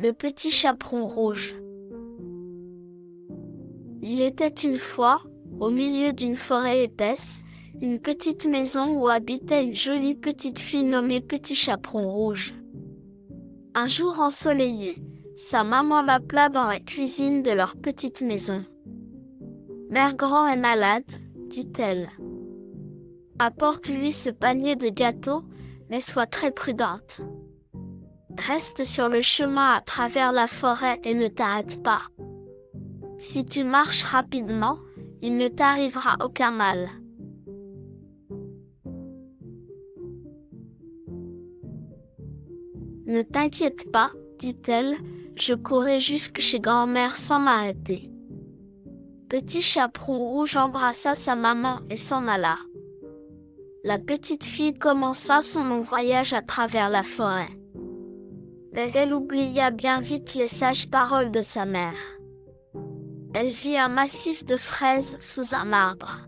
Le petit chaperon rouge. Il était une fois, au milieu d'une forêt épaisse, une petite maison où habitait une jolie petite fille nommée Petit Chaperon Rouge. Un jour ensoleillé, sa maman l'appela dans la cuisine de leur petite maison. « Mère Grand est malade, dit-elle. Apporte-lui ce panier de gâteaux, mais sois très prudente. Reste sur le chemin à travers la forêt et ne t'arrête pas. Si tu marches rapidement, il ne t'arrivera aucun mal. » Ne t'inquiète pas, dit-elle, je courais jusque chez grand-mère sans m'arrêter. Petit Chaperon Rouge embrassa sa maman et s'en alla. La petite fille commença son long voyage à travers la forêt. Mais elle oublia bien vite les sages paroles de sa mère. Elle vit un massif de fraises sous un arbre.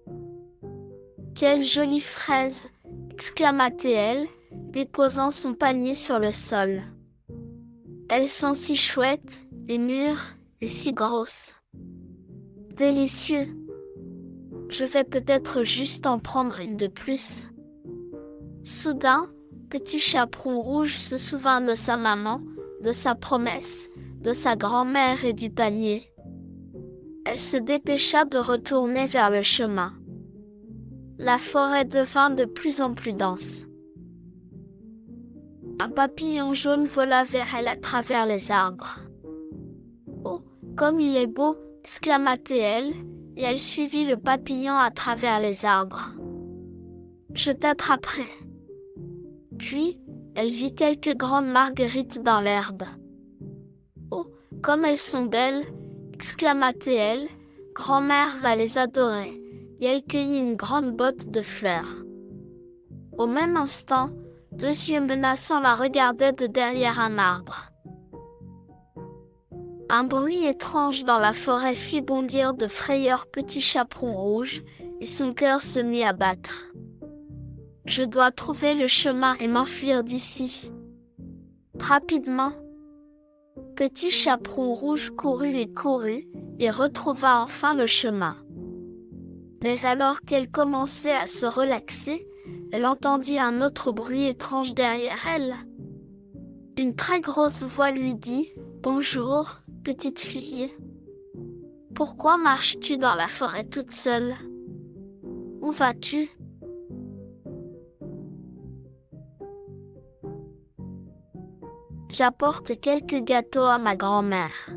« Quelles jolies fraises !» exclama-t-elle, déposant son panier sur le sol. « Elles sont si chouettes, et mûres, et si grosses. Délicieux. Je vais peut-être juste en prendre une de plus. » Soudain, Petit Chaperon Rouge se souvint de sa maman, de sa promesse, de sa grand-mère et du panier. Elle se dépêcha de retourner vers le chemin. La forêt devint de plus en plus dense. Un papillon jaune vola vers elle à travers les arbres. « Oh, comme il est beau !» exclama-t-elle, et elle suivit le papillon à travers les arbres. « Je t'attraperai. » Puis, elle vit quelques grandes marguerites dans l'herbe. « Oh, comme elles sont belles !» exclama-t-elle, « grand-mère va les adorer. » Et elle cueillit une grande botte de fleurs. Au même instant, 2 yeux menaçants la regardaient de derrière un arbre. Un bruit étrange dans la forêt fit bondir de frayeur Petit Chaperon Rouge, et son cœur se mit à battre. « Je dois trouver le chemin et m'enfuir d'ici. » Rapidement, Petit Chaperon Rouge courut et retrouva enfin le chemin. Mais alors qu'elle commençait à se relaxer, elle entendit un autre bruit étrange derrière elle. Une très grosse voix lui dit « Bonjour, petite fille. Pourquoi marches-tu dans la forêt toute seule? Où vas-tu? » « J'apporte quelques gâteaux à ma grand-mère.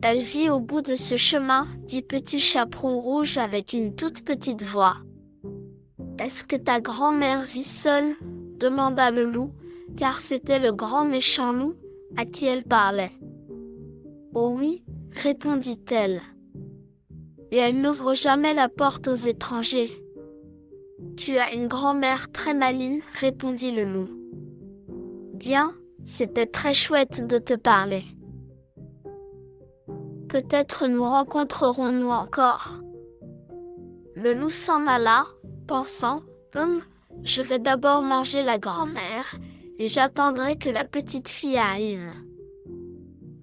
Elle vit au bout de ce chemin, dit Petit Chaperon Rouge avec une toute petite voix. « Est-ce que ta grand-mère vit seule ?» demanda le loup, car c'était le grand méchant loup à qui elle parlait. « Oh oui, répondit-elle. Et elle n'ouvre jamais la porte aux étrangers. »« Tu as une grand-mère très maligne, répondit le loup. »« Bien, c'était très chouette de te parler. Peut-être nous rencontrerons-nous encore. » Le loup s'en alla, pensant, « Je vais d'abord manger la grand-mère, et j'attendrai que la petite fille arrive. »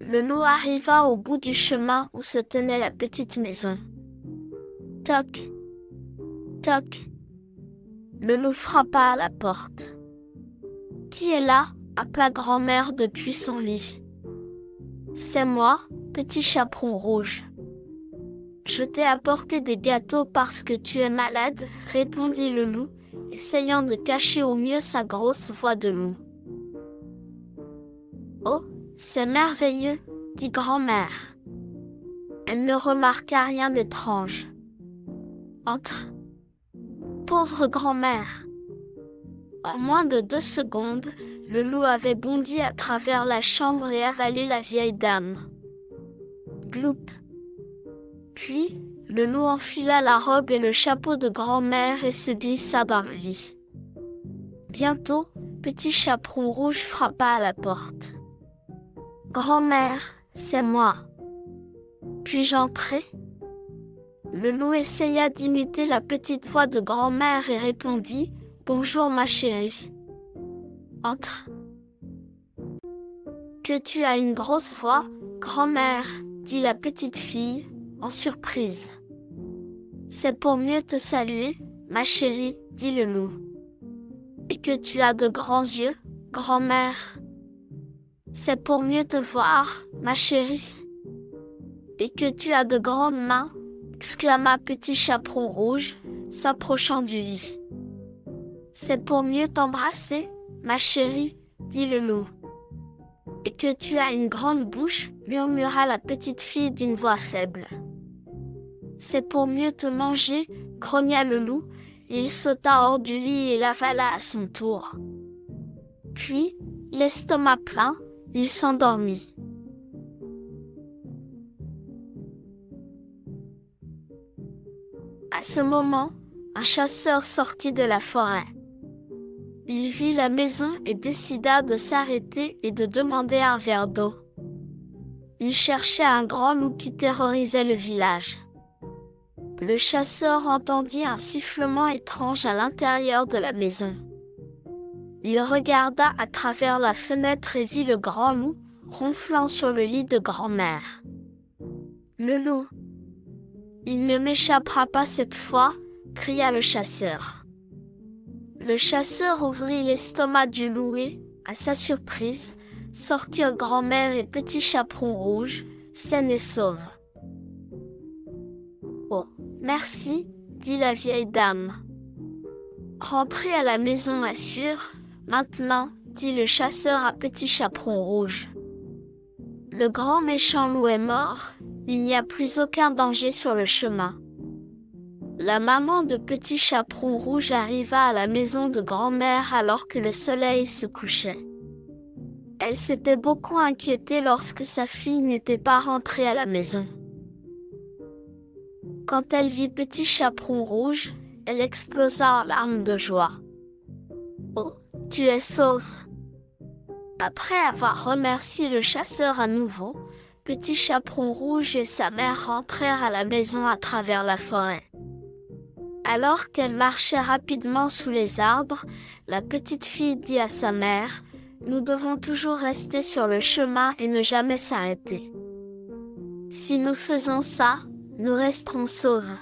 Le loup arriva au bout du chemin où se tenait la petite maison. Toc, toc. Le loup frappa à la porte. « Qui est là ?» appela grand-mère depuis son lit. « C'est moi, Petit Chaperon Rouge. Je t'ai apporté des gâteaux parce que tu es malade, répondit le loup, essayant de cacher au mieux sa grosse voix de loup. Oh, c'est merveilleux, dit grand-mère. Elle ne remarqua rien d'étrange. Entre. Pauvre grand-mère. En moins de 2 secondes, le loup avait bondi à travers la chambre et avalé la vieille dame. Gloup. Puis, le loup enfila la robe et le chapeau de grand-mère et se glissa dans le lit. Bientôt, Petit Chaperon Rouge frappa à la porte. « Grand-mère, c'est moi. Puis-je entrer ?» Le loup essaya d'imiter la petite voix de grand-mère et répondit « Bonjour ma chérie. Entre. » que tu as une grosse voix, grand-mère, dit la petite fille, en surprise. C'est pour mieux te saluer, ma chérie, dit le loup. Et que tu as de grands yeux, grand-mère. C'est pour mieux te voir, ma chérie. Et que tu as de grandes mains, exclama Petit Chaperon Rouge, s'approchant du lit. C'est pour mieux t'embrasser, ma chérie, dit le loup. Et que tu as une grande bouche, murmura la petite fille d'une voix faible. C'est pour mieux te manger, grogna le loup, et il sauta hors du lit et l'avala à son tour. Puis, l'estomac plein, il s'endormit. À ce moment, un chasseur sortit de la forêt. Il vit la maison et décida de s'arrêter et de demander un verre d'eau. Il cherchait un grand loup qui terrorisait le village. Le chasseur entendit un sifflement étrange à l'intérieur de la maison. Il regarda à travers la fenêtre et vit le grand loup, ronflant sur le lit de grand-mère. Le loup. Il ne m'échappera pas cette fois, cria le chasseur. Le chasseur ouvrit l'estomac du loup et, à sa surprise, sortirent grand-mère et Petit Chaperon Rouge, saines et sauves. Oh, merci, dit la vieille dame. Rentrez à la maison, assure. Maintenant, dit le chasseur à Petit Chaperon Rouge. Le grand méchant loup est mort, il n'y a plus aucun danger sur le chemin. La maman de Petit Chaperon Rouge arriva à la maison de grand-mère alors que le soleil se couchait. Elle s'était beaucoup inquiétée lorsque sa fille n'était pas rentrée à la maison. Quand elle vit Petit Chaperon Rouge, elle explosa en larmes de joie. « Oh, tu es sauve !» Après avoir remercié le chasseur à nouveau, Petit Chaperon Rouge et sa mère rentrèrent à la maison à travers la forêt. Alors qu'elle marchait rapidement sous les arbres, la petite fille dit à sa mère, « Nous devons toujours rester sur le chemin et ne jamais s'arrêter. Si nous faisons ça, nous resterons sauves. »